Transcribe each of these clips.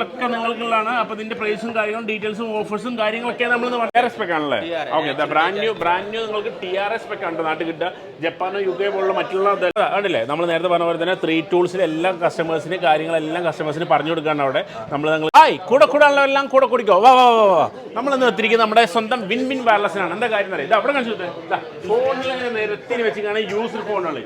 ഒക്കെ നിങ്ങൾക്കുള്ളതാണ്. അപ്പോൾ ഇതിന്റെ പ്രൈസും കാര്യങ്ങളും ഡീറ്റെയിൽസും ഓഫേഴ്സും കാര്യങ്ങളൊക്കെ നമ്മൾ TRS സ്പെക് ആണല്ലേ? ഓക്കെ, ബ്രാൻഡ് ന്യൂ നിങ്ങൾക്ക് TRS സ്പെക് ആണ് നാട്ടിൽ കിട്ടുക. ജപ്പാനോ UK പോലുള്ള മറ്റുള്ള ആണല്ലേ നമ്മൾ നേരത്തെ പറഞ്ഞ പോലെ തന്നെ 3 ടൂൾസിലെ എല്ലാ കസ്റ്റമേഴ്സിന് കാര്യങ്ങളെല്ലാം കസ്റ്റമേഴ്സിന് പറഞ്ഞു കൊടുക്കാണ് അവിടെ. നിങ്ങൾ കൂടെ എല്ലാം കൂടെ കുടിക്കോ വാ നമ്മളിന്ന് എത്തിരിക്കുന്നത് നമ്മുടെ സ്വന്തം വിൻ വയർലെസ്സിനാണ്. എന്താ കാര്യം അറിയാം, ഇത് അവിടെ കാണിച്ചത് ഫോണിൽ ഇങ്ങനെ നിരത്തിന് വെച്ചിട്ടാണ് യൂസർ ഫോണുകൾ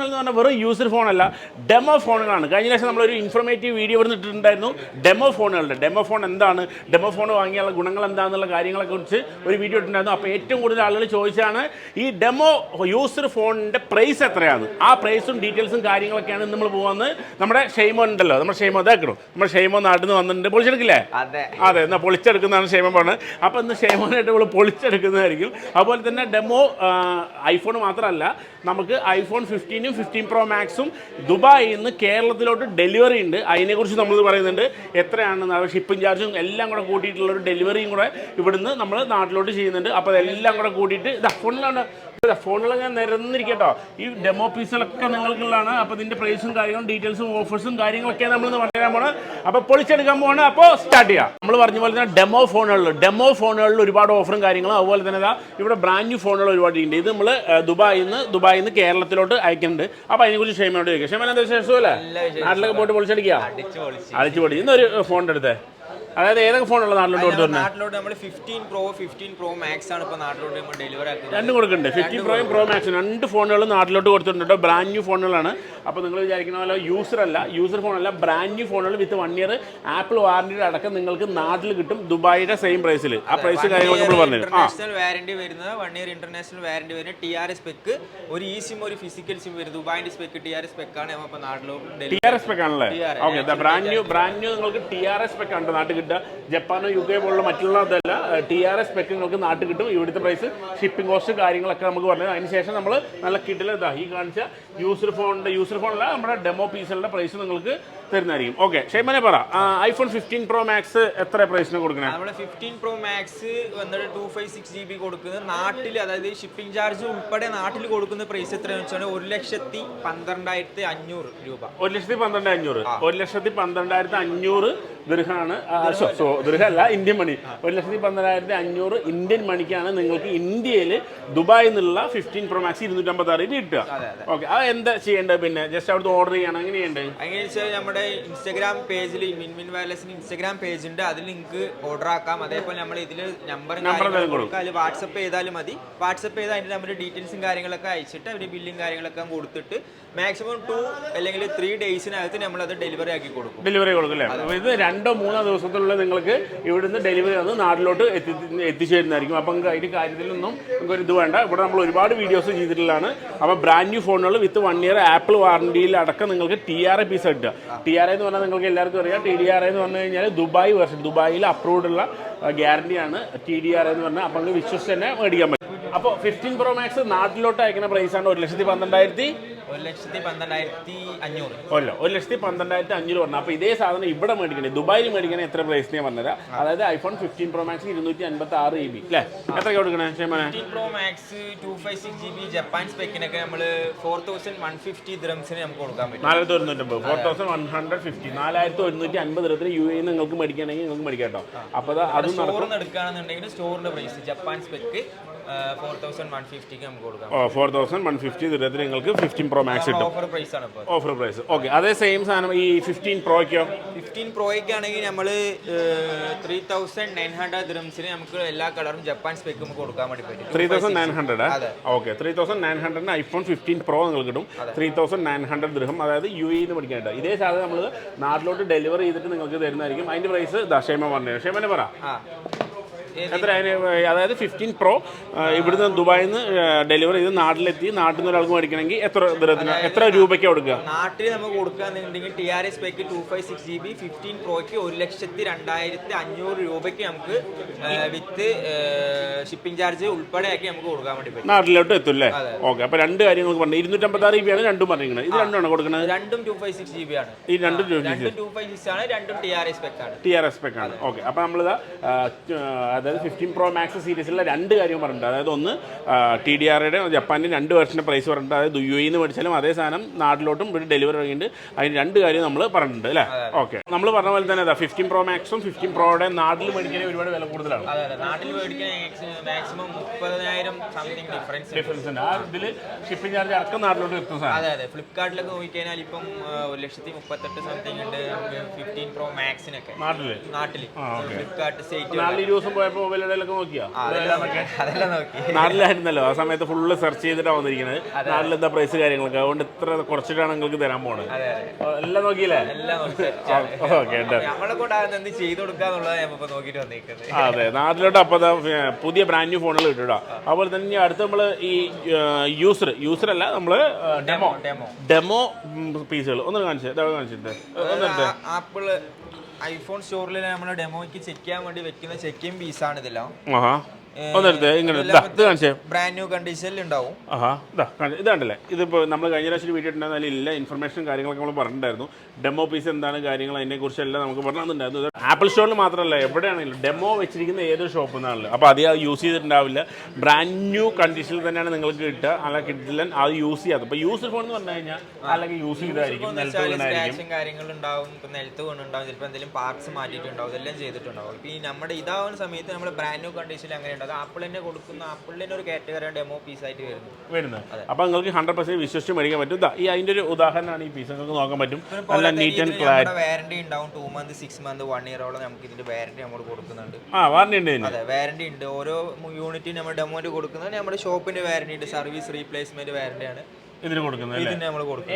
എന്ന് പറഞ്ഞാൽ വെറും യൂസർ ഫോണല്ല, ഡെമോ ഫോണുകളാണ്. കഴിഞ്ഞ പ്രാവശ്യം നമ്മളൊരു ഇൻഫോർമേറ്റീവ് വീഡിയോ ഇവിടെ ഇട്ടിട്ടുണ്ടായിരുന്നു ഡെമോ ഫോണുകളുടെ. ഡെമോ ഫോൺ എന്താണ്, ഡെമോ ഫോൺ വാങ്ങിയുള്ള ഗുണങ്ങൾ എന്താണെന്നുള്ള കാര്യങ്ങളെ കുറിച്ച് ഒരു വീഡിയോ ഇട്ടിട്ടുണ്ടായിരുന്നു. അപ്പോൾ ഏറ്റവും കൂടുതൽ ആളുകൾ ചോദിച്ചാണ് ഈ ഡെമോ യൂസർ ഫോണിൻ്റെ പ്രൈസ് എത്രയാണ്. ആ പ്രൈസും ഡീറ്റെയിൽസും കാര്യങ്ങളൊക്കെയാണ് നമ്മൾ പോകുന്നത്. നമ്മുടെ ഷെയ്മോൻ ഉണ്ടല്ലോ, നമ്മുടെ ഷെയ്മോ ഇതാക്കണം, നമ്മുടെ ഷെയ്മോ നാട്ടിൽ നിന്ന് വന്നിട്ടുണ്ട്. പൊളിച്ചെടുക്കില്ലേ? അതെ, എന്നാൽ പൊളിച്ചെടുക്കുന്നതാണ് ഷെയ്മോ പറഞ്ഞത്. അപ്പോൾ ഇന്ന് ഷെയ്മോനായിട്ട് നമ്മൾ പൊളിച്ചെടുക്കുന്നതായിരിക്കും. അതുപോലെ തന്നെ ഡെമോ ഐഫോൺ മാത്രമല്ല, നമുക്ക് iPhone 15ഉം 15 Pro Maxും ദുബായിൽ നിന്ന് കേരളത്തിലോട്ട് ഡെലിവറി ഉണ്ട്. അതിനെക്കുറിച്ച് നമ്മൾ പറയുന്നുണ്ട്. എത്രയാണെന്ന് ഷിപ്പിംഗ് ചാർജും എല്ലാം കൂടെ കൂട്ടിയിട്ടുള്ളൊരു ഡെലിവറിയും കൂടെ ഇവിടുന്ന് നമ്മൾ നാട്ടിലോട്ട് ചെയ്യുന്നുണ്ട്. അപ്പോൾ അതെല്ലാം കൂടെ കൂട്ടിയിട്ട് ഫോണിൽ ഞാൻ നിരന്നിരിക്കട്ടോ. ഈ ഡെമോ പീസുകളൊക്കെ നിങ്ങൾക്കുള്ളതാണ്. അപ്പോൾ ഇതിൻ്റെ പ്രൈസും കാര്യങ്ങളും ഡീറ്റെയിൽസും ഓഫേഴ്സും കാര്യങ്ങളൊക്കെ നമ്മൾ പറയാൻ പോകണം. അപ്പോൾ പൊളിച്ചെടുക്കാൻ പോകണം. അപ്പോൾ സ്റ്റാർട്ട് ചെയ്യാം. നമ്മൾ പറഞ്ഞ പോലെ തന്നെ ഡെമോ ഫോണുകളിൽ ഒരുപാട് ഓഫറും കാര്യങ്ങളും, അതുപോലെ തന്നെ ഇവിടെ ബ്രാൻഡ് ന്യൂ ഫോണുകൾ ഒരുപാട് ഉണ്ട്. ഇത് നമ്മൾ ദുബായിൽ നിന്ന് കേരളത്തിലോട്ട് അയക്കുന്നുണ്ട്. അപ്പോൾ അതിനെക്കുറിച്ച് ഷെയ്മോട് ചോദിക്കാം. ഷെയ്മോൻ എന്താ വിശേഷമല്ലേ? നാട്ടിലൊക്കെ പോയിട്ട് പൊളിച്ചടിക്കുക, അടിച്ചു പൊടി. ഇന്നൊരു ഫോണിൻ്റെ അടുത്ത് അതായത് ഏതൊക്കെ ഫോണുള്ള നാട്ടിലോട്ട് നമ്മൾ 15 Pro Max ആണ് ഇപ്പോൾ നാട്ടിലോട്ട് നമ്മൾ ഡെലിവറി ആക്കുന്നത്. രണ്ടും കൊടുക്കുന്നുണ്ട്. 15 Pro Pro Max രണ്ട് ഫോണുകൾ നാട്ടിലോട്ട് കൊടുത്തിട്ടുണ്ട്. ബ്രാൻഡ് ന്യൂ ഫോണുകളാണ്. അപ്പോൾ നിങ്ങൾ വിചാരിക്കുന്ന പോലെ യൂസർ ഫോണല്ല, ബ്രാൻഡ് ന്യൂ ഫോണുകൾ വിത്ത് 1 year ആപ്പിൾ വാറന്റിയുടെ അടക്കം നിങ്ങൾക്ക് നാട്ടിൽ കിട്ടും ദുബായിയുടെ സെയിം പ്രൈസിൽ. ആ പ്രൈസ് കാര്യങ്ങളൊക്കെ നമ്മൾ പറഞ്ഞു. ഇന്റർനാഷണൽ വാറന്റി വരുന്നത് 1 year ഇന്റർനാഷണൽ വാറന്റി വരുന്നത് TRS സ്പെക്ക്, ഒരു ഇ സിം ഒരു ഫിസിക്കൽ സിം വരുന്നത് ദുബായിന്റെ സ്പെക്ക് TRS സ്പെക്ക് ആണ്. അപ്പോൾ നാട്ടിലോട്ട് TRS സ്പെക്ക് ആണല്ലേ? ഓക്കെ, ബ്രാൻഡ് ന്യൂ നിങ്ങൾക്ക് TRS സ്പെക്ക് ആണ് നാട്ടിൽ കിട്ടുക. ജപ്പാനോ UK പോലുള്ള മറ്റുള്ള TRS സ്പെക്ക് നിങ്ങൾക്ക് നാട്ടിൽ കിട്ടും. ഇവിടുത്തെ പ്രൈസ് ഷിപ്പിംഗ് കോസ്റ്റ് കാര്യങ്ങളൊക്കെ നമുക്ക് പറഞ്ഞത്. അതിനുശേഷം നമ്മൾ നല്ല കിട്ടില്ല ഈ കാണിച്ച യൂസർ ഫോണല്ല നമ്മുടെ ഡെമോ പീസുകളുടെ പ്രൈസ് നിങ്ങൾക്ക് തരുന്നതായിരിക്കും. ഓക്കെ, ഷെയ്മനെ പറ, iPhone 15 Pro Max എത്ര പ്രൈസിന് കൊടുക്കണേ? നമ്മുടെ 15 Pro Max വന്നിട്ട് 256 GB കൊടുക്കുന്നത് നാട്ടിൽ, അതായത് ഷിപ്പിംഗ് ചാർജ് ഉൾപ്പെടെ നാട്ടിൽ കൊടുക്കുന്ന പ്രൈസ് എത്രയാണെന്ന് വെച്ചാൽ 1,12,500 രൂപ. 1,12,500 1,12,500 ദിർഹമാണ്. ദിർഹല്ല, ഇന്ത്യൻ മണി. 1,12,500 ഇന്ത്യൻ മണിക്കാണ് നിങ്ങൾക്ക് ഇന്ത്യയിൽ ദുബായിൽ നിന്നുള്ള 15 Pro Max 256 കിട്ടുക. ഓക്കെ, അത് എന്താ ചെയ്യേണ്ടത്? പിന്നെ ജസ്റ്റ് അവിടുത്തെ ഓർഡർ ചെയ്യണം, അങ്ങനെ വെച്ചാൽ നമ്മുടെ ഇൻസ്റ്റാഗ്രാം പേജിൽ വിൻ വയർലെസ്സിന് ഇൻസ്റ്റാഗ്രാം പേജ് ഉണ്ട്, അതിൽ നിങ്ങൾക്ക് ഓർഡർ ആക്കാം. അതേപോലെ നമ്മൾ ഇതിൽ നമ്പർ കൊടുക്കാം, അതിൽ വാട്സപ്പ് ചെയ്താലും മതി. വാട്സപ്പ് ചെയ്താൽ അതിൻ്റെ നമ്മുടെ ഡീറ്റെയിൽസും കാര്യങ്ങളൊക്കെ അയച്ചിട്ട് അവർ ബില്ലും കാര്യങ്ങളൊക്കെ കൊടുത്തിട്ട് മാക്സിമം 2 അല്ലെങ്കിൽ 3 ഡേയ്സിനകത്ത് നമ്മളത് ഡെലിവറി ആക്കി കൊടുക്കും. അല്ലേ? ഇത് 2-3 ദിവസത്തിലുള്ള നിങ്ങൾക്ക് ഇവിടുന്ന് ഡെലിവറി വന്ന് നാട്ടിലോട്ട് എത്തിച്ചു തരുന്നതായിരിക്കും. അപ്പം അതിൻ്റെ കാര്യത്തിലൊന്നും നമുക്കൊരു ഇത് വേണ്ട. ഇവിടെ നമ്മൾ ഒരുപാട് വീഡിയോസ് ചെയ്തിട്ടുള്ളതാണ്. അപ്പോൾ ബ്രാൻഡ് ന്യൂ ഫോണുകൾ വിത്ത് 1 year ആപ്പിൾ വാറണ്ടിയിൽ അടക്കം നിങ്ങൾക്ക് TRA പീസ് കിട്ടുക. TRA എന്ന് പറഞ്ഞാൽ നിങ്ങൾക്ക് എല്ലാവർക്കും അറിയാം. TDRA എന്ന് പറഞ്ഞു കഴിഞ്ഞാൽ ദുബായ് വേർഷൻ, ദുബായിൽ അപ്രൂവ്ഡ് ഉള്ള ഗ്യാരണ്ടിയാണ് TDRA എന്ന് പറഞ്ഞാൽ. അപ്പോൾ നിങ്ങൾക്ക് വിശ്വസിച്ച് തന്നെ മേടിക്കാൻ പറ്റും. അപ്പോൾ 15 Pro Max നാട്ടിലോട്ട് അയക്കുന്ന പ്രൈസാണ് 1,12,500. 1,12,500 പറഞ്ഞു. അപ്പോൾ ഇതേ സാധനം ഇവിടെ മേടിക്കണേ, ദുബായിൽ മേടിക്കണേ എത്ര പ്രൈസിനെ പറഞ്ഞുതരാം. അതായത് iPhone 15 Pro Max 256 GB അല്ലേ? എത്രയ്ക്ക് കൊടുക്കണേ? 15 Pro Max 256 GB ജപ്പാൻ സ്പെക്കിനൊക്കെ നമ്മൾ 4,150 ദിർഹംസിന് നമുക്ക് കൊടുക്കാൻ പറ്റും. 4,150 4,150 4,150 ദിർഹത്തിന് UAE നിങ്ങൾക്ക് മേടിക്കുകയാണെങ്കിൽ നിങ്ങൾക്ക് മേടിക്കാം കേട്ടോ. അപ്പോൾ അതും സ്റ്റോറിന് എടുക്കുകയാണെന്നുണ്ടെങ്കിൽ സ്റ്റോറിന്റെ പ്രൈസ് ജപ്പാൻ സ്പെക്ക് 4,150 നമുക്ക് കൊടുക്കാം. 4,150 ദിർഹത്തിന് നിങ്ങൾക്ക് 15 Pro Max കിട്ടും. ഓഫർ പ്രൈസ് ആണ് ഇപ്പോൾ. Offer price. ഓക്കെ, അതേ സെയിം സാധനം ഈ 15 Proയ്ക്കോ? 15 Proയ്ക്ക് ആണെങ്കിൽ നമ്മൾ 3,900 ദിർഹംസിന് നമുക്ക് എല്ലാ കളറും ജപ്പാൻ സ്പെക്ക് നമുക്ക് കൊടുക്കാൻ വേണ്ടി പറ്റും. 3,900. ഓക്കെ, 3,900 iPhone 15 Pro നിങ്ങൾക്ക് കിട്ടും. 3,900 ദിർഹം, അതായത് UAE നിന്ന് പഠിക്കാനായിട്ട്. ഇതേ സാധനം നമ്മൾ നാട്ടിലോട്ട് ഡെലിവറി ചെയ്തിട്ട് നിങ്ങൾക്ക് തരുന്നതായിരിക്കും. അതിൻ്റെ പ്രൈസ് ഷെയ്മ പറഞ്ഞു. ഷെയ്മനെ പറ എത്ര? അതായത് 15 Pro ഇവിടുന്ന് ദുബായിൽ നിന്ന് ഡെലിവറി ചെയ്ത് നാട്ടിലെത്തി, നാട്ടിൽ നിന്ന് ഒരാൾക്ക് മേടിക്കണമെങ്കിൽ എത്ര രൂപയ്ക്ക് കൊടുക്കുക? നാട്ടിൽ നമുക്ക് കൊടുക്കുകയാണെന്നുണ്ടെങ്കിൽ TRS സ്പെക്ക് 256 GB 15 Proയ്ക്ക് 1,02,500 രൂപയ്ക്ക് നമുക്ക് വിത്ത് ഷിപ്പിംഗ് ചാർജ് ഉൾപ്പെടെ ആക്കി നമുക്ക് കൊടുക്കാൻ വേണ്ടി പറ്റും. നാട്ടിലോട്ട് എത്തും അല്ലേ? ഓക്കെ, അപ്പോൾ രണ്ട് കാര്യങ്ങൾ പറഞ്ഞു. 256 GB ആണ് രണ്ടും പറഞ്ഞിരിക്കുന്നത്. ഇത് രണ്ടുമാണ് കൊടുക്കുന്നത്. രണ്ടും 256 GB ആണ്. ഈ രണ്ടും 256 ആണ്, രണ്ടും TRS സ്പെക്ക് ആണ്. TRS സ്പെക്ക് ആണ്. ഓക്കെ, അപ്പോൾ നമ്മളിതാ അതായത് 15 Pro Max സീരീസിലെ രണ്ട് കാര്യം പറഞ്ഞിട്ടുണ്ട്. അതായത് ഒന്ന് TDRയുടെ ജപ്പാൻ്റെ 2 വെർഷൻ്റെ പ്രൈസ് പറഞ്ഞിട്ടുണ്ട്. അതായത് UAE നിന്ന് മേടിച്ചാലും അതേ സാധനം നാട്ടിലോട്ടും ഇവിടെ ഡെലിവറി ആക്കിയിട്ട് അതിന് രണ്ട് കാര്യം നമ്മൾ പറഞ്ഞിട്ടുണ്ട് അല്ലേ? ഓക്കെ. നമ്മൾ പറഞ്ഞ പോലെ തന്നെ 15 Pro Maxും 15 Proയുടെ നാട്ടിൽ മേടിക്കാൻ ഒരുപാട് വില കൂടുതലാണ്. നാട്ടിൽ മേടിക്കാൻ മാക്സിമം 30,000 സംതിങ് ഡിഫറൻസ് ഉണ്ട്. ആ ഇതിൽ ഷിപ്പിംഗ് ചാർജ് അടക്കം നാട്ടിലോട്ട് എത്തുന്ന സാധനം. അതെ. ഫ്ലിപ്കാർട്ടിലൊക്കെ നോക്കിക്കഴിഞ്ഞാൽ ഇപ്പം 1,38,000 സംതിങ് ഉണ്ട് നമുക്ക് 15 Pro Maxനൊക്കെ നാട്ടിൽ ഫ്ലിപ്കാർട്ട് സ്റ്റേറ്റ്. 4 ദിവസം പോയപ്പോൾ മൊബൈൽ ഇടയിലൊക്കെ നോക്കിയാ? അതെല്ലാം നോക്കി. നാട്ടിലായിരുന്നല്ലോ ആ സമയത്ത് ഫുള്ള് സെർച്ച് ചെയ്തിട്ടാണ് വന്നിരിക്കുന്നത്. നാട്ടിൽ എന്താ പ്രൈസ് കാര്യങ്ങളൊക്കെ, അതുകൊണ്ട് ഇത്ര കുറച്ചിട്ടാണ് നിങ്ങൾക്ക് തരാൻ പോണത്. എല്ലാം നോക്കിയില്ലേ? നമ്മളെ കൊണ്ട് എന്ത് ചെയ്ത് കൊടുക്കാന്നുള്ളത് ഞാൻ നോക്കിയിട്ട് വന്നിരിക്കുന്നത്. അതെ, നാട്ടിലോട്ട് അപ്പോൾ പുതിയ ബ്രാൻഡ് ന്യൂ ഫോണുകൾ കിട്ടും. അതുപോലെ തന്നെ അടുത്ത് നമ്മൾ ഈ യൂസർ അല്ല, നമ്മൾ ഡെമോ പീസുകൾ ഒന്ന് കാണിച്ചിട്ട് ആപ്പിൾ ഐഫോൺ സ്റ്റോറിൽ നമ്മൾ ഡെമോയ്ക്ക് ചെക്ക് ചെയ്യാൻ വേണ്ടി വെക്കുന്ന ചെക്കിംഗ് പീസാണ് ഇതെല്ലാം. ബ്രാൻഡ് ന്യൂ കണ്ടീഷനിൽ ഉണ്ടാവും. ഇതാണ്ടല്ലേ, ഇതിപ്പോൾ നമ്മൾ കഴിഞ്ഞ പ്രാവശ്യം വീഡിയോ ഉണ്ടായിരുന്നാലും ഇല്ല ഇൻഫർമേഷൻ കാര്യങ്ങളൊക്കെ നമ്മൾ പറഞ്ഞിട്ടുണ്ടായിരുന്നു. ഡെമോ പീസ് എന്താണ് കാര്യങ്ങൾ അതിനെക്കുറിച്ചെല്ലാം നമുക്ക് പറഞ്ഞിട്ടുണ്ടായിരുന്നു. ആപ്പിൾ സ്റ്റോറിൽ മാത്രമല്ല എവിടെയാണെങ്കിലും ഡെമോ വെച്ചിരിക്കുന്ന ഏതൊരു ഷോപ്പിൽ നിന്നാണല്ലോ. അപ്പോൾ അത് യൂസ് ചെയ്തിട്ടുണ്ടാവില്ല. ബ്രാൻഡ് ന്യൂ കണ്ടീഷനിൽ തന്നെയാണ് നിങ്ങൾക്ക് കിട്ടുക. അല്ല കിട്ടില്ല അത് യൂസ് ചെയ്യാതെ. ഇപ്പോൾ യൂസർ ഫോൺ എന്ന് പറഞ്ഞു കഴിഞ്ഞാൽ അല്ലെങ്കിൽ യൂസ് ചെയ്തായിരിക്കും, കാര്യങ്ങളുണ്ടാവും, നിലത്ത് കൊണ്ടുണ്ടാവും, ചിലപ്പോൾ എന്തെങ്കിലും പാർട്സ് മാറ്റിയിട്ടുണ്ടാവും, ഇതെല്ലാം ചെയ്തിട്ടുണ്ടാവും. ഇപ്പോൾ ഈ നമ്മുടെ ഇതാവുന്ന സമയത്ത് നമ്മൾ ബ്രാൻഡ് ന്യൂ കണ്ടീഷനിൽ അങ്ങനെ അത് ആപ്പിൾ തന്നെ കൊടുക്കുന്ന ആപ്പിൾ തന്നെ ഒരു കാറ്റഗറി ഡെമോ പീസ് ആയിട്ട് വരുന്നത്. അപ്പോൾ നിങ്ങൾക്ക് 100% വിശ്വസിച്ച് മേടിക്കാൻ പറ്റും. അതിന്റെ ഒരു ഉദാഹരണമാണ് ഈ പീസ്. നിങ്ങൾക്ക് നോക്കാൻ പറ്റും. നല്ല നീറ്റ് ആൻഡ് ക്ലാരിറ്റി. വാറന്റി ഉണ്ടാവും 2 months 6 months 1 year നമുക്ക് ഇതിന്റെ വാറന്റി നമ്മൾ കൊടുക്കുന്നുണ്ട്. വാറന്റി ഉണ്ട്. അതെ, വാറന്റി ഉണ്ട്. ഓരോ യൂണിറ്റിന് നമ്മൾ ഡെമോയിൽ കൊടുക്കുന്നത് നമ്മുടെ ഷോപ്പിന്റെ വാറന്റി ഉണ്ട്. സർവീസ് റീപ്ലേസ്മെന്റ് വാറന്റിയാണ് ഇതിന് കൊടുക്കുന്നത്.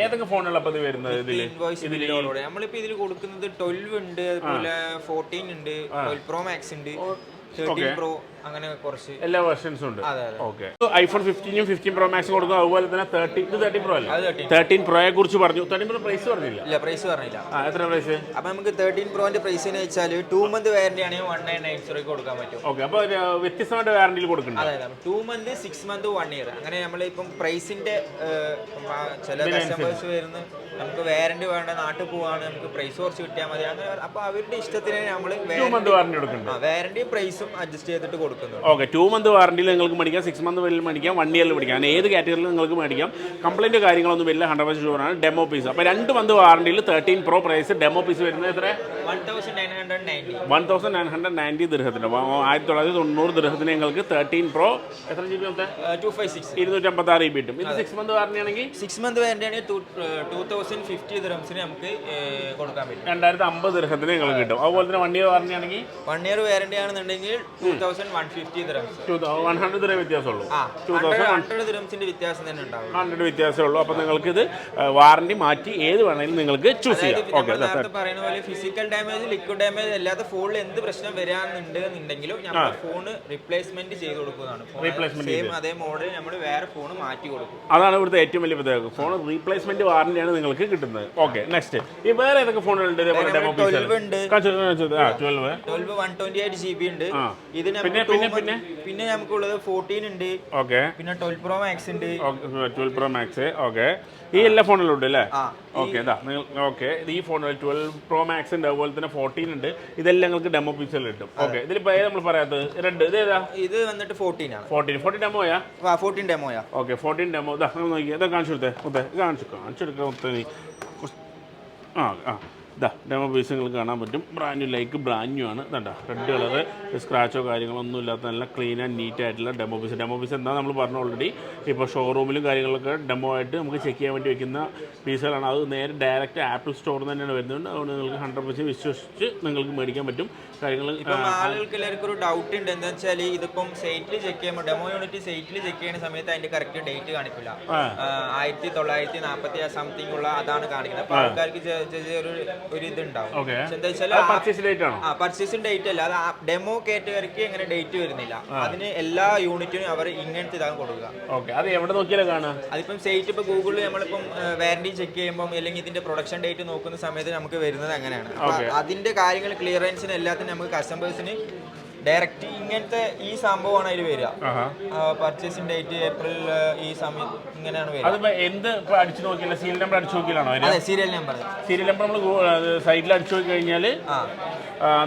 ഏതൊക്കെ ഫോണുകളപ്പോൾ ഇത് വരുന്നത്? നമ്മളിപ്പോൾ ഇതിൽ കൊടുക്കുന്നത് 12 ഉണ്ട്, അതുപോലെ 14 ഉണ്ട്, 12 Pro Max ഉണ്ട്, 13 Pro, അങ്ങനെ കുറച്ച് എല്ലാ വെർഷൻസും ഉണ്ട്. ഓക്കെ. ഐഫോൺ 15ഉം 15 Pro Max കൊടുക്കും. അതുപോലെ തന്നെ 13 Pro അല്ല, 13 Proയെ കുറിച്ച് പറഞ്ഞു. 13 Pro പ്രൈസ് പറഞ്ഞില്ല. പ്രൈസ് പറഞ്ഞില്ല. എത്ര പ്രൈസ്? അപ്പൊ നമുക്ക് 13 Proന്റെ പ്രൈസ് എന്ന് വെച്ചാൽ 2 month വാറന്റി ആണെങ്കിൽ 1990 കൊടുക്കാൻ പറ്റും. ഓക്കെ. അപ്പോൾ വ്യത്യസ്തമായിട്ട് വാറന്റിയിൽ കൊടുക്കുന്നുണ്ട്. അതെ, 2 month 6 month 1 year അങ്ങനെ. നമ്മളിപ്പം പ്രൈസിന്റെ ചില കസ്റ്റമേഴ്സ് വരുന്ന നമുക്ക് വാറന്റി വേണ്ട, നാട്ടിൽ പോവാണ്, നമുക്ക് പ്രൈസ് കുറച്ച് കിട്ടിയാൽ മതി അങ്ങനെ. അപ്പൊ അവരുടെ ഇഷ്ടത്തിന് നമ്മൾ വാറന്റി പ്രൈസും അഡ്ജസ്റ്റ് ചെയ്തിട്ട് കൊടുക്കുന്നു. ഓക്കെ. 2 month വാറന്റിയിൽ നിങ്ങൾക്ക് മേടിക്കാം, 6 month വരെ മേടിക്കാം, 1 year മേടിക്കാം. ഏത് കാറ്റഗറിയിലും നിങ്ങൾക്ക് മേടിക്കാം. കംപ്ലൈന്റ് കാര്യങ്ങളൊന്നും ഇല്ല, 100% ഷുവറാണ്. Demo piece. അപ്പോൾ 2 month വാറന്റിയിൽ 13 Pro പ്രൈസ് ഡെമോ പീസ് വരുന്നത് എത്ര? 1990 ദിർഹത്തിന്. 1990 ദിർഹത്തിന് നിങ്ങൾക്ക് 13 Pro എത്ര GB? 256 GB കിട്ടും. ഇത് 6 month വാറന്റി ആണെങ്കിൽ 6 month വാറന്റി ആണെങ്കിൽ 2050 ദിർഹംസിന് നമുക്ക് കൊടുക്കാൻ പറ്റും. 2050 ദിർഹത്തിന് നിങ്ങൾക്ക് കിട്ടും. അതുപോലെ തന്നെ 1 year വാറന്റി ആണെങ്കിൽ 1 year വാറന്റി ആണെന്നുണ്ടെങ്കിൽ 2150 ദിർഹംസ്. 100 ദിർഹം വ്യത്യാസമുള്ളൂ. 100 ദിർഹംസിന്റെ വ്യത്യാസം തന്നെ ഉണ്ടാവും. 100 വ്യത്യാസമേ ഉള്ളൂ. അപ്പോൾ നിങ്ങൾക്ക് ഇത് വാറന്റി മാറ്റി ഏത് വേണമെങ്കിലും നിങ്ങൾക്ക് ചൂസ് ചെയ്യാം. ഓക്കെ. നേരത്തെ പറയുന്ന പോലെ ഫിസിക്കൽ ഡാമേജ്, ലിക്വിഡ് ഡാമേജ് അല്ലാത്ത ഫോണിൽ എന്ത് പ്രശ്നം വരാനുണ്ടെന്നുണ്ടെങ്കിലും നമ്മൾ ഫോൺ റീപ്ലേസ്മെന്റ് ചെയ്ത് കൊടുക്കുന്നതാണ്. സെയിം അതേ മോഡൽ നമ്മൾ വേറെ ഫോൺ മാറ്റി കൊടുക്കും. അതാണ് ഇവിടുത്തെ ഏറ്റവും വലിയ പ്രത്യേകത. ഫോൺ റീപ്ലേസ്മെന്റ് വാറന്റിയാണ് നിങ്ങൾക്ക് കിട്ടുന്നത്. ഓക്കെ. നെക്സ്റ്റ് ഈ വേറെ ഏതൊക്കെ ഫോണുകളുണ്ട്? 12 ഉണ്ട്, 12 128 GB ഉണ്ട്. ഇതിന് പിന്നെ നമുക്കുള്ളത് 14 ഉണ്ട്. ഓക്കെ. പിന്നെ 12 Pro Max ഉണ്ട്. 12 Pro Max. ഓക്കെ. ഈ എല്ലാ ഫോണുകളും ഉണ്ട് അല്ലേ? ഓക്കെ. ഓക്കെ. ഈ ഫോണുകൾ 12 Pro Max ഉണ്ട്, അതുപോലെ തന്നെ 14 ഉണ്ട്. ഇതെല്ലാം നിങ്ങൾക്ക് ഡെമോ പീസുകൾ കിട്ടും. ഓക്കെ. ഇതിലിപ്പോൾ ഏത് നമ്മൾ പറയാത്തത്? ഇത് ഏതാ? ഇത് വന്നിട്ട് 14 ആണ്. 14 ഡെമോയാ? 14 ഡെമോയാ. ഓക്കെ. 14 ഡെമോ. ഇതാ നോക്കി, ഇതാ കാണിച്ചു കൊടുത്തേ. കാണിച്ചെടുക്കാം. ഇതാ ഡെമോ പീസ് നിങ്ങൾക്ക് കാണാൻ പറ്റും. ബ്രാൻഡ് ന്യൂ ആണ്. ഇതാ റെഡ് കളറ്, സ്ക്രാച്ചോ കാര്യങ്ങളോ ഒന്നും ഇല്ലാത്ത നല്ല ക്ലീൻ ആൻഡ് നീറ്റ് ആയിട്ടുള്ള ഡെമോ പീസ്. എന്താ നമ്മൾ പറഞ്ഞു ഓൾറെഡി. ഇപ്പോൾ ഷോറൂമിലും കാര്യങ്ങളൊക്കെ ഡെമോ ആയിട്ട് നമുക്ക് ചെക്ക് ചെയ്യാൻ വേണ്ടി വെക്കുന്ന പീസുകളാണ്. അത് നേരെ ഡയറക്റ്റ് ആപ്പിൾ സ്റ്റോറിൽ തന്നെയാണ് വരുന്നത്. അതുകൊണ്ട് നിങ്ങൾക്ക് 100% വിശ്വസിച്ച് നിങ്ങൾക്ക് മേടിക്കാൻ പറ്റും കാര്യങ്ങൾ. ഇപ്പം ആളുകൾക്ക് എല്ലാവർക്കും ഒരു ഡൗട്ട് ഉണ്ട്. എന്താ വെച്ചാൽ ഇതിപ്പം സൈറ്റിൽ ചെക്ക് ചെയ്യുമ്പോൾ ഡെമോ യൂണിറ്റ് സൈറ്റിൽ ചെക്ക് ചെയ്യുന്ന സമയത്ത് അതിന്റെ കറക്റ്റ് ഡേറ്റ് കാണിക്കില്ല. 1940 സംതിങ് ഉള്ള അതാണ് കാണിക്കുന്നത്. അപ്പോൾ ആൾക്കാർക്ക് ഒരു ഇതുണ്ടാവും. എന്താ വെച്ചാൽ പർച്ചേസിംഗ് ഡേറ്റ് അല്ല, അത് ഡെമോ കാറ്റഗറിക്ക് എങ്ങനെ ഡേറ്റ് വരുന്നില്ല. അതിന് എല്ലാ യൂണിറ്റിനും അവർ ഇങ്ങനത്തെ ഇതാണ് കൊടുക്കുക. അതിപ്പം സൈറ്റ് ഇപ്പൊ ഗൂഗിളിൽ നമ്മളിപ്പം വാറന്റി ചെക്ക് ചെയ്യുമ്പോൾ അല്ലെങ്കിൽ ഇതിന്റെ പ്രൊഡക്ഷൻ ഡേറ്റ് നോക്കുന്ന സമയത്ത് നമുക്ക് വരുന്നത് അങ്ങനെയാണ്. അതിന്റെ കാര്യങ്ങൾ ക്ലിയറൻസിന് എല്ലാത്തിനും നമുക്ക് കസ്റ്റമേഴ്സിന് ഡയറക്റ്റ് ഇങ്ങനത്തെ ഈ സംഭവമാണ് അതിൽ വരിക. പർച്ചേസിംഗ് ഡേറ്റ് ഏപ്രിൽ ഈ സമയം ഇങ്ങനെയാണ് വരിക. അതിപ്പോ എന്ത് അടിച്ചു നോക്കിയാലും സീരിയൽ നമ്പർ അടിച്ചു നോക്കിയാലാണോ? അതെ, സീരിയൽ നമ്പർ നമ്മൾ സൈഡിൽ അടിച്ചു നോക്കി കഴിഞ്ഞാൽ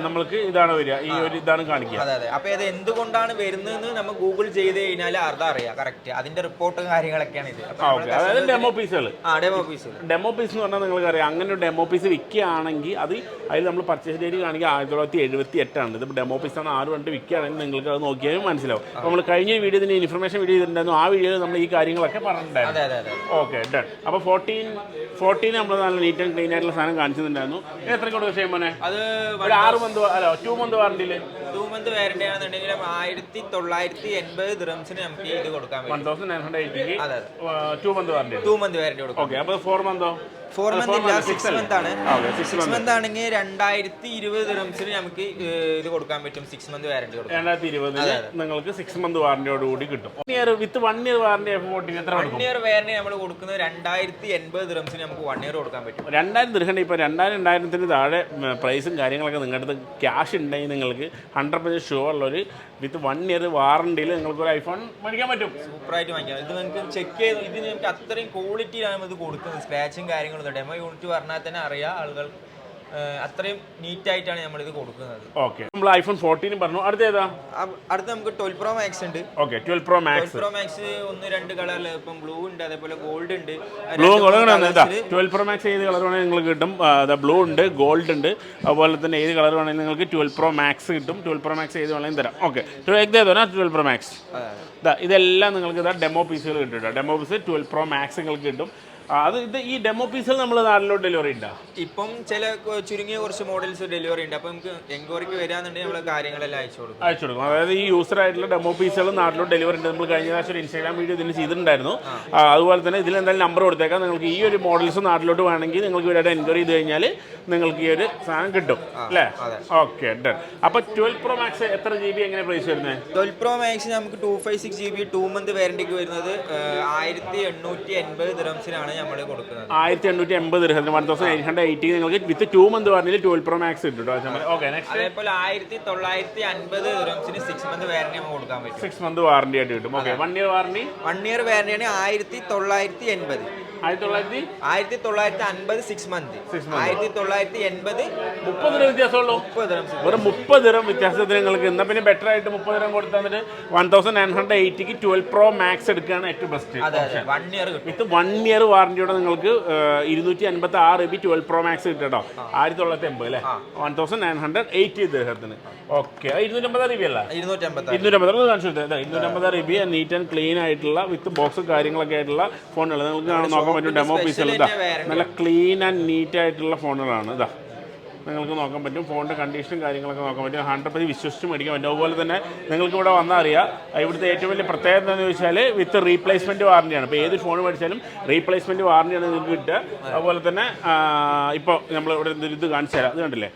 നമ്മൾക്ക് ഇതാണ് വരിക, ഈ ഒരു ഇതാണ് കാണിക്കുക. അതെ അതെ. അപ്പൊ ഇത് എന്തുകൊണ്ടാണ് വരുന്നതെന്ന് നമ്മൾ ഗൂഗിൾ ചെയ്ത് കഴിഞ്ഞാൽ അർത്ഥം അറിയാം കറക്റ്റ്. അതിന്റെ റിപ്പോർട്ടും കാര്യങ്ങളൊക്കെയാണ് ഇത്. അതായത് ഡെമോ പീസുകൾ. ഡെമോ പീസ് എന്ന് പറഞ്ഞാൽ നിങ്ങൾക്ക് അറിയാം, അങ്ങനെ ഒരു ഡെമോ പീസ് വിൽക്കുകയാണെങ്കിൽ അതിൽ നമ്മൾ പർച്ചേസ് ഡേറ്റ് കാണിക്കുക 1978 ഇത് ഡെമോ പീസാണ്. 6 കണ്ട് വിൽക്കുകയാണെങ്കിൽ നിങ്ങൾക്ക് അത് നോക്കിയാലും മനസ്സിലാവും. നമ്മൾ കഴിഞ്ഞ വീഡിയോ ഇതിന്റെ ഇൻഫർമേഷൻ വീഡിയോ ചെയ്തിട്ടുണ്ടായിരുന്നു. ആ വീഡിയോയിൽ നമ്മൾ ഈ കാര്യങ്ങളൊക്കെ പറഞ്ഞിട്ടുണ്ടായിരുന്നു. Okay done. അപ്പോൾ 14 നമ്മൾ നല്ല നീറ്റ് ആൻഡ് ക്ലീൻ ആയിട്ടുള്ള സാധനം കാണിച്ചിട്ടുണ്ടായിരുന്നു. എത്ര കൊടുക്കുക ചെയ്യുമ്പോൾ അത് 6 മന്ത് അല്ല 2 മന്ത് വാറണ്ടിയിൽ 2 മന്ത് വാറണ്ടി ആണെന്നുണ്ടെങ്കിൽ 1980 ദിർഹംസിന് നമുക്ക് ഇത് കൊടുക്കാൻ പറ്റും. 1980 2 മന്ത് വാറണ്ടി. 2 മന്ത് വാറണ്ടി കൊടുക്കും. ഓക്കെ. അപ്പോൾ 4 മന്തോ? 4 മന്ത് ഇല്ല, 6 മന്ത് ആണ്. 6 മന്ത് ആണെങ്കിൽ 2020 ദിർഹംസിന് നമുക്ക് ഇത് കൊടുക്കാൻ പറ്റും. 6 മന്ത് വാറണ്ടി കൊടുക്കും. 2020 നിങ്ങൾക്ക് 6 മന്ത് വാറണ്ടിയോട് കൂടി കിട്ടും. വിത്ത് 1 ഇയർ വാറണ്ടി എത്ര കൊടുക്കും? 1 ഇയർ വാറണ്ടി നമ്മൾ കൊടുക്കുന്നത് 2080 ദിർഹംസിന് നമുക്ക് 1 ഇയർ കൊടുക്കാൻ പറ്റും. 2000 ദിർഹം. ഇപ്പോൾ 2000-2000 താഴെ പ്രൈസും കാര്യങ്ങളൊക്കെ നിങ്ങളുടെ അടുത്ത് ക്യാഷ് ഉണ്ടെങ്കിൽ നിങ്ങൾക്ക് 100% ഷുവർ ഉള്ളൊരു വിത്ത് 1 ഇയർ വാറണ്ടിയിൽ നിങ്ങൾക്ക് ഒരു ഐഫോൺ മേടിക്കാൻ പറ്റും. സൂപ്പറായിട്ട് വാങ്ങിക്കാം. ഇത് നിങ്ങൾക്ക് ചെക്ക് ചെയ്ത് ഇതിന് നമുക്ക് അത്രയും ക്വാളിറ്റിയിലാണ് ഇത് കൊടുക്കുന്നത്. സ്ക്രാച്ചും കാര്യങ്ങളും ഡെമോ യൂണിറ്റ് പറഞ്ഞാൽ തന്നെ അറിയാം ആളുകൾ അത്രയും നീറ്റായിട്ടാണ് നമ്മളിത് കൊടുക്കുന്നത്. ഓക്കെ. നമ്മൾ ഐഫോൺ 14 പറഞ്ഞു. അടുത്ത ഏതാ? അടുത്ത നമുക്ക് 12 Pro Max ഉണ്ട്. ഓക്കെ. 12 Pro Max 1-2 കളറിൽ ഇപ്പം ബ്ലൂ ഉണ്ട്, അതേപോലെ ഗോൾഡ് ഉണ്ട്. 12 Pro Max ഏത് കളർ വേണമെങ്കിൽ നിങ്ങൾക്ക് കിട്ടും. ബ്ലൂ ഉണ്ട്, ഗോൾഡ് ഉണ്ട്, അതുപോലെ തന്നെ ഏത് കളർ വേണമെങ്കിൽ നിങ്ങൾക്ക് 12 Pro Max കിട്ടും. 12 Pro Max ഏത് വേണമെങ്കിലും തരാം. ഓക്കെ. 12 Pro Max ഇതെല്ലാം നിങ്ങൾക്ക് ഡെമോ പീസുകൾ കിട്ടും. ഡെമോ പീസ് 12 Pro Max നിങ്ങൾക്ക് കിട്ടും. ഈ ഡെമോ പീസുകൾ നമ്മൾ നാട്ടിലോട്ട് ഡെലിവറി ഉണ്ടോ? ഇപ്പം ചില ചുരുങ്ങിയ കുറച്ച് മോഡൽസ് ഡെലിവറി ഉണ്ട്. അപ്പം നമുക്ക് എൻക്വയറിക്ക് വരാന്നുണ്ടെങ്കിൽ നമ്മൾ കാര്യങ്ങളെല്ലാം അയച്ചു കൊടുക്കും. അതായത് ഈ യൂസർ ആയിട്ടുള്ള ഡെമോ പീസുകൾ നാട്ടിലോട്ട് ഡെലിവറി ഉണ്ട്. നമ്മൾ കഴിഞ്ഞ പ്രാവശ്യം ഒരു ഇൻസ്റ്റാഗ്രാം വീഡിയോ ഇതിന് ചെയ്തിട്ടുണ്ടായിരുന്നു. അതുപോലെ തന്നെ ഇതിൽ എന്തായാലും നമ്പർ കൊടുത്തേക്കാം. നിങ്ങൾക്ക് ഈ ഒരു മോഡൽസ് നാട്ടിലോട്ട് വേണമെങ്കിൽ നിങ്ങൾക്ക് ഇവരുടെ എൻക്വയറി ചെയ്ത് കഴിഞ്ഞാൽ നിങ്ങൾക്ക് ഈ ഒരു സാധനം കിട്ടും അല്ലേ? Okay done. അപ്പോൾ 12 Pro Max എത്ര GB എങ്ങനെ പ്രൈസ് വരുന്നത്? 12 Pro Max നമുക്ക് 256 GB 2 മന്ത് വാറണ്ടിക്ക് വരുന്നത് 1880 ദിർഹംസിനാണ് നമ്മൾ കൊടുക്കുന്നത്. 1880 ദിർഹത്തിന് 1880 നിങ്ങൾക്ക് വിത്ത് 2 മന്ത് വാറണ്ടിയിൽ 12 Pro Max കിട്ടും. അതേപോലെ 1950 ദിർഹംസിന് 6 മന്ത് വാറണ്ടി നമുക്ക് കൊടുക്കാൻ പറ്റും. 6 മന്ത് വാറണ്ടി ആയിട്ട് കിട്ടും. ഓക്കെ. 1 year warranty? 1 ഇയർ വാറണ്ടിയാണ് 1980. 1950 6 മന്ത്. 1980 30 ദിർഹം വ്യത്യാസമുള്ളൂ. വെറും 30 ദിർഹം വ്യത്യാസത്തിന് നിങ്ങൾക്ക് എന്നാൽ പിന്നെ ബെറ്റർ ആയിട്ട് 30 ദിർഹം കൊടുത്താൽ 1980ക്ക് 12 Pro Max എടുക്കുകയാണ് ഏറ്റവും ബെസ്റ്റ്. 1 ഇയർ വിത്ത് 1 ഇയർ വാറണ്ടിയോടെ നിങ്ങൾക്ക് 256 GB 12 Pro Max കിട്ടും കേട്ടോ. 1980 അല്ലേ? 1980 ദിർഹത്തിന്. ഓക്കെ. 250 GB അല്ല? 250 കാണിച്ചു കൊടുത്തത്. 250 GB നീറ്റ് ആൻഡ് ക്ലീൻ ആയിട്ടുള്ള വിത്ത് ബോക്സ് കാര്യങ്ങളൊക്കെ ആയിട്ടുള്ള ഫോണുകൾ നിങ്ങൾക്ക് നോക്കാൻ പറ്റും. ഡെമോ പീസുകൾ നല്ല ക്ലീൻ ആൻഡ് നീറ്റ് ആയിട്ടുള്ള ഫോണുകളാണ്. നിങ്ങൾക്ക് നോക്കാൻ പറ്റും. ഫോണിൻ്റെ കണ്ടീഷനും കാര്യങ്ങളൊക്കെ നോക്കാൻ പറ്റും. 100% വിശ്വസിച്ച് മേടിക്കാൻ പറ്റും. അതുപോലെ തന്നെ നിങ്ങൾക്ക് ഇവിടെ വന്നാൽ അറിയാം ഇവിടുത്തെ ഏറ്റവും വലിയ പ്രത്യേകത എന്താണെന്ന് ചോദിച്ചാൽ വിത്ത് റീപ്ലേസ്മെൻറ്റ് വാറണ്ടിയാണ്. ഇപ്പോൾ ഏത് ഫോൺ മേടിച്ചാലും റീപ്ലേസ്മെൻറ്റ് വാറണ്ടിയാണ് നിങ്ങൾക്ക് കിട്ടുക. അതുപോലെ തന്നെ ഇപ്പോൾ നമ്മൾ ഇവിടെ ഇത് കാണിച്ചു തരാം. ഇത് കണ്ടില്ലേ?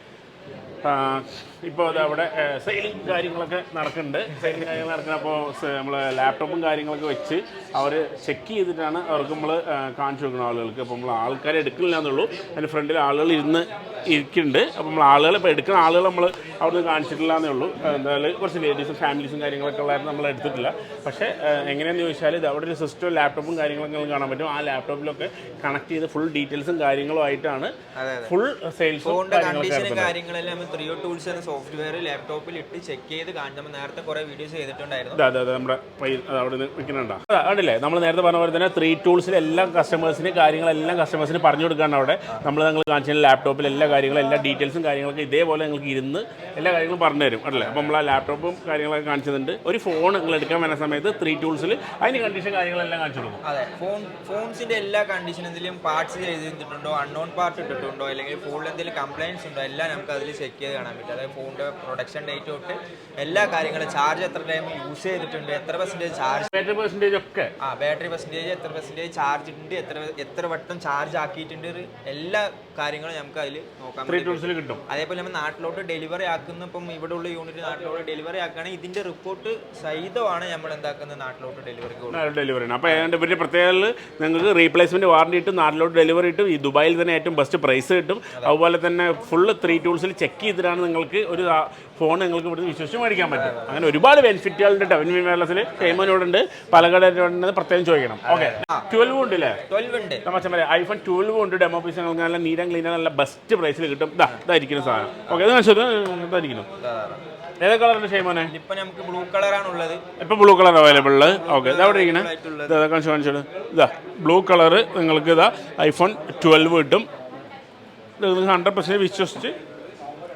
ഇപ്പോൾ അത് അവിടെ സെയിലിംഗ് കാര്യങ്ങളൊക്കെ നടക്കുന്നുണ്ട്. സെയിലിംഗ് കാര്യങ്ങൾ നടക്കുന്നത്. അപ്പോൾ നമ്മൾ ലാപ്ടോപ്പും കാര്യങ്ങളൊക്കെ വെച്ച് അവർ ചെക്ക് ചെയ്തിട്ടാണ് അവർക്ക് നമ്മൾ കാണിച്ചു കൊടുക്കുന്ന ആളുകൾക്ക്. അപ്പോൾ നമ്മൾ ആൾക്കാരെ എടുക്കില്ല എന്നുള്ളൂ. അതിൻ്റെ ഫ്രണ്ടിൽ ആളുകൾ ഇരിക്കുന്നുണ്ട്. അപ്പോൾ നമ്മൾ ആളുകൾ ഇപ്പോൾ എടുക്കുന്ന ആളുകൾ നമ്മൾ അവിടെ നിന്ന് കാണിച്ചിട്ടില്ല എന്നേ ഉള്ളൂ. എന്തായാലും കുറച്ച് ലേഡീസും ഫാമിലീസും കാര്യങ്ങളൊക്കെ ഉള്ളതായിരുന്നു നമ്മൾ എടുത്തിട്ടില്ല. പക്ഷേ എങ്ങനെയാണെന്ന് ചോദിച്ചാൽ ഇത് അവിടെ ഒരു സിസ്റ്റം ലാപ്ടോപ്പും കാര്യങ്ങളൊക്കെ നമുക്ക് കാണാൻ പറ്റും. ആ ലാപ്ടോപ്പിലൊക്കെ കണക്ട് ചെയ്ത് ഫുൾ ഡീറ്റെയിൽസും കാര്യങ്ങളും ആയിട്ടാണ് ഫുൾ സെയിൽസും കാര്യങ്ങളെല്ലാം ത്രിയോ ടൂൾസ് എന്ന സോഫ്റ്റ്വെയർ ലാപ്ടോപ്പിൽ ഇട്ട് ചെക്ക് ചെയ്ത് നമ്മൾ നേരത്തെ കുറെ വീഡിയോസ് ചെയ്തിട്ടുണ്ടായിരുന്നു. അതെ നമ്മുടെ അവിടെ നിന്ന് വിൽക്കുന്നുണ്ടോ? അതല്ലേ നമ്മൾ നേരത്തെ പറഞ്ഞ പോലെ തന്നെ 3 ടൂൾസിൽ എല്ലാം കസ്റ്റമേഴ്സിന് കാര്യങ്ങളെല്ലാം കസ്റ്റമേഴ്സിന് പറഞ്ഞു കൊടുക്കാണ്. അവിടെ നമ്മൾ കാണിച്ച ലാപ്ടോപ്പിൽ എല്ലാ കാര്യങ്ങളും എല്ലാ ഡീറ്റെയിൽസും കാര്യങ്ങളൊക്കെ ഇതേപോലെ നിങ്ങൾക്ക് ഇരുന്ന് എല്ലാ കാര്യങ്ങളും പറഞ്ഞു തരും അല്ലേ? അപ്പോൾ നമ്മൾ ആ ലാപ്ടോപ്പും കാര്യങ്ങളൊക്കെ കാണിച്ചിട്ടുണ്ട്. ഒരു ഫോൺ നിങ്ങൾ എടുക്കാൻ വരുന്ന സമയത്ത് 3 ടൂൾസിൽ അതിന് കണ്ടീഷൻ കാര്യങ്ങളെല്ലാം കാണിച്ചു കൊടുക്കും. അതെ. ഫോൺസിന്റെ എല്ലാ കണ്ടീഷനും എന്തെങ്കിലും പാർട്സ് ചെയ്തിട്ടുണ്ടോ, അൺനോൺ പാർട്ട് ഇട്ടിട്ടുണ്ടോ, അല്ലെങ്കിൽ ഫോണിൽ എന്തെങ്കിലും കംപ്ലൈൻറ്റ്സ് ഉണ്ടോ, എല്ലാം നമുക്ക് അതിൽ ചെക്ക് ചെയ്ത് കാണാൻ പറ്റും. അതായത് ഫോണിന്റെ പ്രൊഡക്ഷൻ ഡേറ്റ് തൊട്ട് എല്ലാ കാര്യങ്ങളും, ചാർജ് എത്ര ടൈം യൂസ് ചെയ്തിട്ടുണ്ട്, എത്ര പെർസെന്റേജ് ചാർജ്, ബാറ്ററി പെർസെന്റേജ് ഒക്കെ, ബാറ്ററി പെർസെന്റേജ്, എത്ര പെർസെന്റേജ് ചാർജ് ഉണ്ട്, എത്ര വട്ടം ചാർജ് ആക്കിയിട്ടുണ്ട്, എല്ലാ കാര്യങ്ങളും നമുക്ക് അതിൽ നോക്കാൻ 3 ടൂൾസിൽ കിട്ടും. അതേപോലെ നമ്മൾ നാട്ടിലോട്ട് ഡെലിവറി ആക്കുന്ന ഇപ്പം ഇവിടെ ഉള്ള യൂണിറ്റ് നാട്ടിലോട്ട് ഡെലിവറി ആക്കുകയാണെങ്കിൽ ഇതിന്റെ റിപ്പോർട്ട് സഹിതമാണ് നമ്മൾ എന്താക്കുന്നത് നാട്ടിലോട്ട് ഡെലിവറി. അപ്പോൾ ഇവരുടെ പ്രത്യേകത നിങ്ങൾക്ക് റീപ്ലേസ്മെന്റ് വാറണ്ടി കിട്ടും, നാട്ടിലോട്ട് ഡെലിവറി കിട്ടും, ഈ ദുബായിൽ തന്നെ ഏറ്റവും ബെസ്റ്റ് പ്രൈസ് കിട്ടും. അതുപോലെ തന്നെ ഫുള്ള് 3 ടൂൾസിൽ ചെക്ക് ചെയ്തിട്ടാണ് നിങ്ങൾക്ക് ഒരു ഫോൺ നിങ്ങൾക്ക് ഇവിടുന്ന് വിശ്വസിച്ച് മേടിക്കാൻ പറ്റും. അങ്ങനെ ഒരുപാട് ബെനിഫിറ്റുകളുണ്ട് വിൻവിൻ വയർലെസ്സിൽ. ഷെയ്മോനോടുണ്ട്, പാലക്കാട് പ്രത്യേകം ചോദിക്കണം. ഓക്കെ, 12 ഉണ്ട് അല്ലേ? 12 ഉണ്ട്. നമ്മൾ iPhone 12 ഉണ്ട്. ഡെമോ പീസ് നിങ്ങൾക്ക് നല്ല നീറ്റ് ആൻഡ് ക്ലീൻ നല്ല ബെസ്റ്റ് പ്രൈസിൽ കിട്ടും. ഇതായിരിക്കും സാധനം. ഓക്കെ, ഇത് ഇതായിരിക്കുന്നു. ഏത് കളറുണ്ട് ഷെയ്മോനെ? ഇപ്പൊ നമുക്ക് ബ്ലൂ കളറാണുള്ളത്. ഇപ്പൊ ബ്ലൂ കളർ അവൈലബിൾ. ഓക്കെ, ഇതാ അവിടെ ഇരിക്കണേ. കാണിച്ചോളൂ. ഇതാ ബ്ലൂ കളർ നിങ്ങൾക്ക് ഇതാ iPhone 12 കിട്ടും. ഇത് 100% വിശ്വസിച്ച്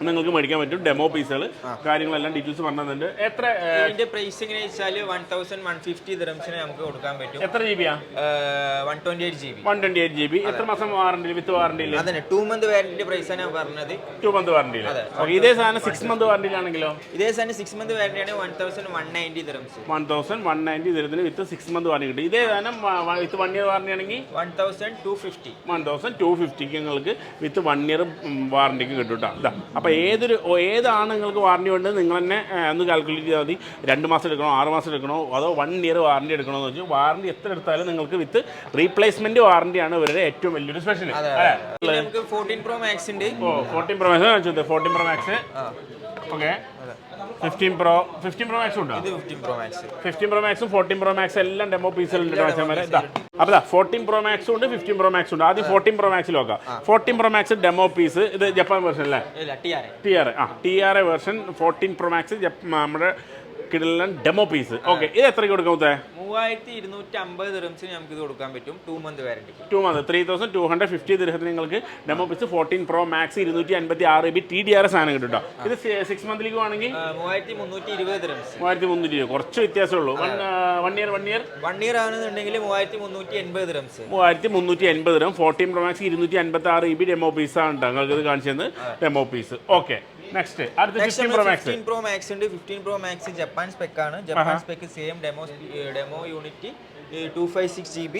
നിങ്ങൾക്ക് മേടിക്കാൻ പറ്റും. ഡെമോ പീസുകൾ കാര്യങ്ങളെല്ലാം ഡീറ്റെയിൽസ് പറഞ്ഞിട്ടുണ്ട്. എത്ര ഇതിന്റെ പ്രൈസ് എങ്ങനെ വെച്ചാൽ 1150 ദിർഹംസിന് നമുക്ക് കൊടുക്കാൻ പറ്റും. എത്ര ജിബിയാ? 128 GB. എത്ര മാസം വാറണ്ടി? വിത്ത് വാറണ്ടി? അതന്നെ 2 മന്ത് വാറന്റിന്റെ പ്രൈസാണ് ഞാൻ പറഞ്ഞത്. 2 മന്ത് വാറണ്ടി. ഇതേ സാധനം 6 മന്ത് വാറണ്ടിയിലാണെങ്കിലോ? ഇതേ സാധനം 6 മന്ത് വാറന്റിയാണ് 1190 ദിർഹംസ്. 1190 ദിർഹത്തിന് വിത്ത് 6 മന്ത് വാറണ്ടി കിട്ടും. ഇതേ സാധനം വിത്ത് 1 ഇയർ വാറണ്ടി ആണെങ്കിൽ 1250. 1250 നിങ്ങൾക്ക് വിത്ത് 1 ഇയർ വാറണ്ടിക്ക് കിട്ടും കേട്ടോ. അപ്പോൾ ഏതാണ് നിങ്ങൾക്ക് വാറണ്ടി വേണ്ടത് നിങ്ങൾ തന്നെ ഒന്ന് കാൽക്കുലേറ്റ് ചെയ്താൽ മതി. 2 മാസം എടുക്കണോ, 6 മാസം എടുക്കണോ, അതോ 1 ഇയർ വാറണ്ടി എടുക്കണോ എന്ന് വെച്ചാൽ വാറണ്ടി എത്ര എടുത്താലും നിങ്ങൾക്ക് വിത്ത് റീപ്ലേസ്മെന്റ് വാറണ്ടിയാണ് ഇവരുടെ ഏറ്റവും വലിയൊരു സ്പെഷ്യൽ. നമുക്ക് 14 Pro Max ഉണ്ട്. 14 Pro Max 14 Pro Max. Okay, 15 Pro Max ഉണ്ടോ? 15 Pro Max 14 Pro Max എല്ലാം ഡെമോ പീസുകളുണ്ട്. അപ്പോൾ 14 Pro Max ഉണ്ട്, 15 Pro Max ഉണ്ട്. ആദ്യം 14 Pro Max നോക്കാം. 14 Pro Max ഡെമോ പീസ്. ഇത് ജപ്പാൻ വേർഷൻ അല്ലേ? TRA വേർഷൻ 14 Pro Max നമ്മുടെ കിടലൻ ഡെമോ പീസ്. ഓക്കെ, ഇത് എത്രയ്ക്ക് കൊടുക്കാമത്തെ? 3250 ദിർഹംസിന് നമുക്ക് ഇത് കൊടുക്കാൻ പറ്റും. 2 മന്ത് വാറണ്ടി. 2 മന്ത് 3250 ദിർഹത്തിന് നിങ്ങൾക്ക് demo piece 14 Pro Max 256 GB TDR സാധനം കിട്ടും കേട്ടോ. ഇത് 6 മന്തിലേക്ക് ആണെങ്കിൽ 3320 ദിർഹംസ്. 3320, കുറച്ച് വ്യത്യാസമുള്ളൂ. 1 ഇയർ ആണെന്നുണ്ടെങ്കിൽ 3380 ദിർഹംസ്. 3380 ദിർഹം. 14 Pro Max 256 GB ഡെമോ പീസാണ് കേട്ടോ നിങ്ങൾക്ക് ഇത് കാണിച്ചു തന്നത് ഡെമോ പീസ്. ഓക്കെ, നെക്സ്റ്റ് അടുത്ത 15 Pro Max. 15 Pro Max ഉണ്ട്. 15 Pro Max ജപ്പാൻ സ്പെക് ആണ്. Japan spec same demo unit 256 GB.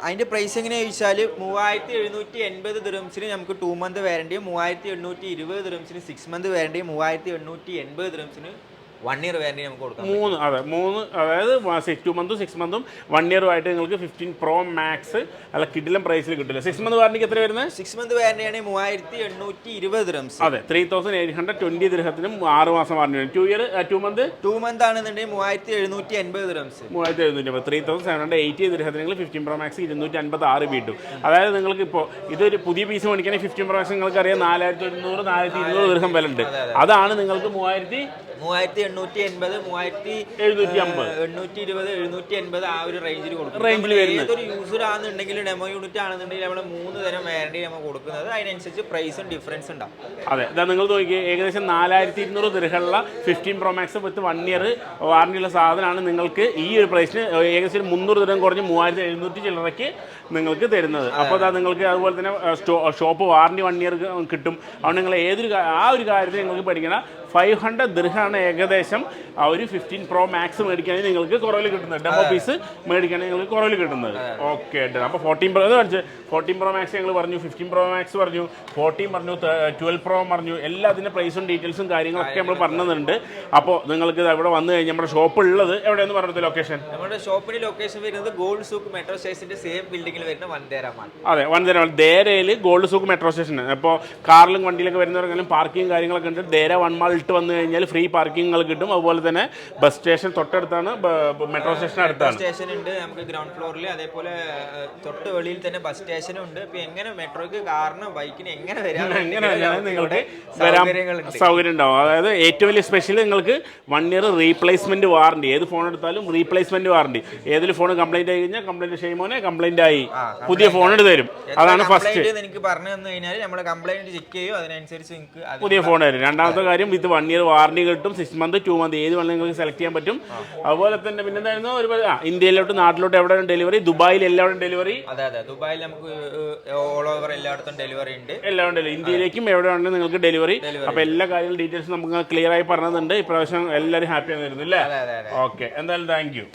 അതിന്റെ പ്രൈസ് എങ്ങനെയാ ചോദിച്ചാൽ 3780 ദിർഹംസിന് നമുക്ക് 2 മന്ത് വാറണ്ടിയും 3820 ദിർഹംസിന് 6 മന്ത് വാറണ്ടിയും 3880 ദിർഹംസിന് 1 ഇയർ വാറണ്ടി നമുക്ക് കൊടുക്കാം. 3 അതായത് 2 മന്തും 6 മന്തും 1 ഇയറും ആയിട്ട് നിങ്ങൾക്ക് 15 Pro Max അല്ല കിഡിലും പ്രൈസിൽ കിട്ടില്ല. 6 മന്ത് വാറണ്ടിക്ക് എത്ര വരുന്നത്? 6 മന്ത് വാറണ്ടിയാണ് 3820 ദിർഹംസ്. അതെ, 3820 ദിർഹത്തിനും 6 മാസം വാറണ്ടി വരും. 2 മന്ത് ആണെന്നുണ്ടെങ്കിൽ 3780 ദിർഹംസ്. 3780 ദിർഹത്തിന് നിങ്ങൾ 15 Pro Max 256 കിട്ടും. അതായത് നിങ്ങൾക്ക് ഇപ്പോൾ ഇതൊരു പുതിയ പീസ് മേടിക്കണമെങ്കിൽ 15 Pro Max നിങ്ങൾക്ക് അറിയാം 4100 4200 ദിർഹം വില ഉണ്ട്. അതാണ് നിങ്ങൾക്ക് 3880 720 ആ ഒരു റേഞ്ചിൽ കൊടുക്കും. ഏതൊരു യൂസർ ആണെന്നുണ്ടെങ്കിൽ ഡെമോ യൂണിറ്റ് ആണെന്നുണ്ടെങ്കിൽ നമ്മൾ 3 തരം വാറണ്ടി നമ്മൾ കൊടുക്കുന്നത്. അതിനനുസരിച്ച് പ്രൈസും ഡിഫറൻസ് ഉണ്ടാവും. അതെ, ഇതാ നിങ്ങൾ നോക്കിയേ, ഏകദേശം 4200 ദിർഹമുള്ള 15 Pro Max വിത്ത് 1 ഇയർ വാറണ്ടിയുള്ള സാധനമാണ് നിങ്ങൾക്ക് ഈ ഒരു പ്രൈസിന് ഏകദേശം 300 ദിർഹം കുറഞ്ഞ് 3700 ചില്ലറയ്ക്ക് നിങ്ങൾക്ക് തരുന്നത്. അപ്പോൾ അതാ നിങ്ങൾക്ക് അതുപോലെ തന്നെ ഷോപ്പ് വാറണ്ടി 1 ഇയർ കിട്ടും. അതുകൊണ്ട് നിങ്ങൾ ആ ഒരു കാര്യത്തിൽ നിങ്ങൾക്ക് പഠിക്കണം. 500 ദിർഹമാണ് ഏകദേശം ആ ഒരു 15 Pro Max മേടിക്കുകയാണെങ്കിൽ നിങ്ങൾക്ക് കുറവിൽ കിട്ടുന്നത്. ഡെമോ പീസ് മേടിക്കുകയാണെങ്കിൽ നിങ്ങൾക്ക് കുറവിൽ കിട്ടുന്നത്. ഓക്കെ, അപ്പോൾ 14 Pro Max ഞങ്ങൾ പറഞ്ഞു, 15 Pro Max പറഞ്ഞു, 14 പറഞ്ഞു, 12 Pro പറഞ്ഞു. എല്ലാ അതിൻ്റെ പ്രൈസും ഡീറ്റെയിൽസും കാര്യങ്ങളൊക്കെ നമ്മൾ പറഞ്ഞിട്ടുണ്ട്. അപ്പോൾ നിങ്ങൾക്ക് ഇവിടെ വന്നു കഴിഞ്ഞാൽ നമ്മുടെ ഷോപ്പ് ഉള്ളത് എവിടെയെന്ന് പറഞ്ഞത് ലൊക്കേഷൻ? നമ്മുടെ ഷോപ്പിന്റെ ലൊക്കേഷൻ വരുന്നത് ഗോൾഡ് സൂക്ക് മെട്രോ സ്റ്റേഷന്റെ സെയിം ബിൽഡിംഗിൽ വരുന്ന വൻതേരാമാണ്. അതെ, വൻതേര ദേരയിൽ ഗോൾഡ് സൂക്ക് മെട്രോ സ്റ്റേഷൻ. അപ്പോൾ കാറിലും വണ്ടിയിലൊക്കെ വരുന്നവർക്കെങ്കിലും പാർക്കിംഗ് കാര്യങ്ങളൊക്കെ ഉണ്ട്. ദേര 1 മാൾ ഇട്ട് വന്നു കഴിഞ്ഞാൽ ഫ്രീ പാർക്കിങ്ങുകൾ കിട്ടും. അതുപോലെ തന്നെ ബസ് സ്റ്റേഷൻ തൊട്ടടുത്താണ്, മെട്രോ സ്റ്റേഷൻ അടുത്താണ്. സ്റ്റേഷൻ ഉണ്ട് നമുക്ക് ഗ്രൗണ്ട് ഫ്ലോറിൽ. അതേപോലെ തൊട്ട് വെളിയിൽ തന്നെ ബസ് സ്റ്റേഷനും ഉണ്ട്. ഇപ്പൊ എങ്ങനെ മെട്രോയ്ക്ക് കാറിന് ബൈക്കിന് എങ്ങനെ വരാൻ നിങ്ങൾക്ക് വരാൻ സൗകര്യം ഉണ്ടാവും. അതായത് ഏറ്റവും വലിയ സ്പെഷ്യൽ നിങ്ങൾക്ക് 1 ഇയർ റീപ്ലേസ്മെന്റ് വാറണ്ടി. ഏത് ഫോൺ എടുത്താലും റീപ്ലേസ്മെന്റ് വാറണ്ടി. ഏതൊരു ഫോൺ കംപ്ലൈന്റ് ആയി കഴിഞ്ഞാൽ കംപ്ലൈന്റ് ഷെയ്മോനെ കംപ്ലൈന്റ് ആയി പുതിയ ഫോൺ എടുത്ത് തരും. അതാണ് ഫസ്റ്റ്. എനിക്ക് പറഞ്ഞു തന്നു കഴിഞ്ഞാൽ നമ്മൾ കംപ്ലൈന്റ് ചെക്ക് ചെയ്യും, അതിനനുസരിച്ച് നിങ്ങൾക്ക് പുതിയ ഫോൺ തരും. രണ്ടാമത്തെ കാര്യം വിത്ത് 1 ഇയർ വാറണ്ടി കിട്ടും. 6 മന്ത് 2 മന്ത് ഏത് വേണമെങ്കിലും നിങ്ങൾക്ക് സെലക്ട് ചെയ്യാൻ പറ്റും. അതുപോലെ തന്നെ പിന്നെ എന്തായിരുന്നു ഇന്ത്യയിലോട്ട് നാട്ടിലോട്ട് എവിടെയാണ് ഡെലിവറി? ദുബായിൽ എല്ലാവരും ഡെലിവറി. അതെ, ദുബായിൽ നമുക്ക് ഓൾ ഓവർ എല്ലായിടത്തും ഡെലിവറി ഉണ്ട്. എല്ലാവരും ഇന്ത്യയിലേക്കും എവിടെയാണെങ്കിലും നിങ്ങൾക്ക് ഡെലിവറി. അപ്പോൾ എല്ലാ കാര്യങ്ങളും ഡീറ്റെയിൽസ് നമുക്ക് ക്ലിയർ ആയി പറഞ്ഞതുണ്ട്. ഇപ്രാവശ്യം എല്ലാവരും ഹാപ്പിയാണ് വരുന്നത് അല്ലേ? ഓക്കെ, എന്തായാലും താങ്ക് യു.